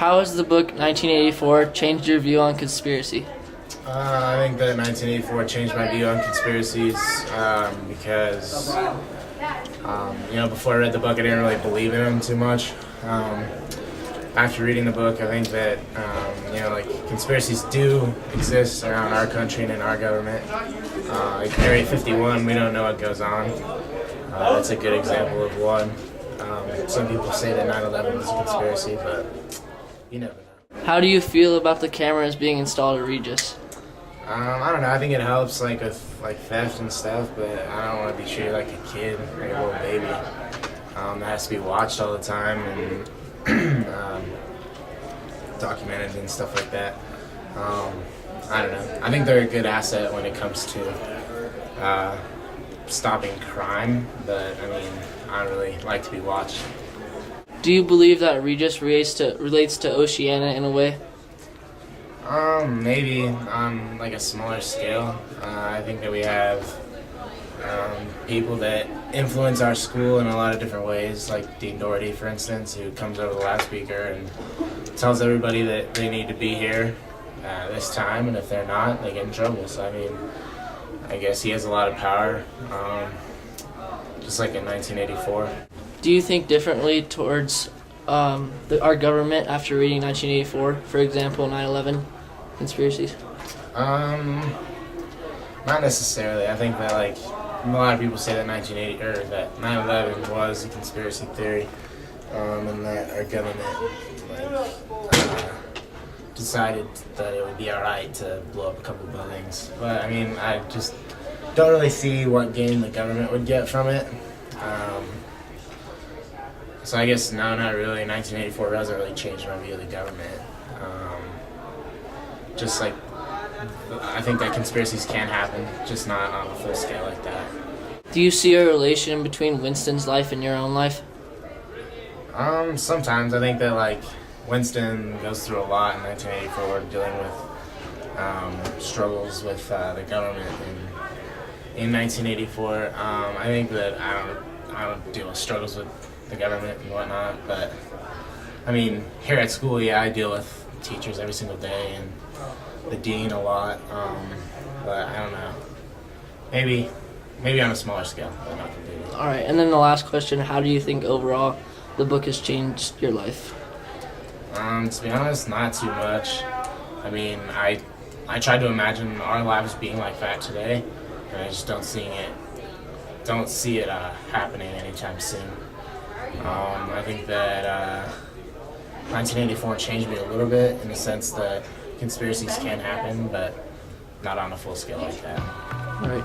How has the book 1984 changed your view on conspiracy? I think that 1984 changed my view on conspiracies because, before I read the book, I didn't really believe in them too much. After reading the book, I think that, conspiracies do exist around our country and in our government. Like Area 51, we don't know what goes on. That's a good example of one. Some people say that 9/11 was a conspiracy, but you never know. How do you feel about the cameras being installed at Regis? I don't know. I think it helps, with theft and stuff, but I don't want to be treated like a kid, like a little baby. That has to be watched all the time and documented and stuff like that. I don't know. I think they're a good asset when it comes to stopping crime, but I don't really like to be watched. Do you believe that Regis relates to Oceana in a way? Maybe on like a smaller scale. I think that we have people that influence our school in a lot of different ways, like Dean Doherty, for instance, who comes over the last speaker and tells everybody that they need to be here this time, and if they're not, they get in trouble. So I guess he has a lot of power, just like in 1984. Do you think differently towards our government after reading 1984, for example, 9/11 conspiracies? Not necessarily. I think that a lot of people say that 9/11 was a conspiracy theory, and that our government decided that it would be alright to blow up a couple buildings. But I just don't really see what gain the government would get from it. So I guess no, not really. 1984 doesn't really change my view of the government. I think that conspiracies can happen, just not on a full scale like that. Do you see a relation between Winston's life and your own life? Sometimes I think that Winston goes through a lot in 1984, dealing with struggles with the government. In 1984, I think that I don't deal with struggles with the government and whatnot, but here at school, yeah, I deal with teachers every single day and the dean a lot, but I don't know. Maybe on a smaller scale, but not completely. All right, and then the last question, how do you think overall the book has changed your life? To be honest, not too much. I tried to imagine our lives being like that today, and I just don't see it happening anytime soon. I think that 1984 changed me a little bit in the sense that conspiracies can happen, but not on a full scale like that. All right.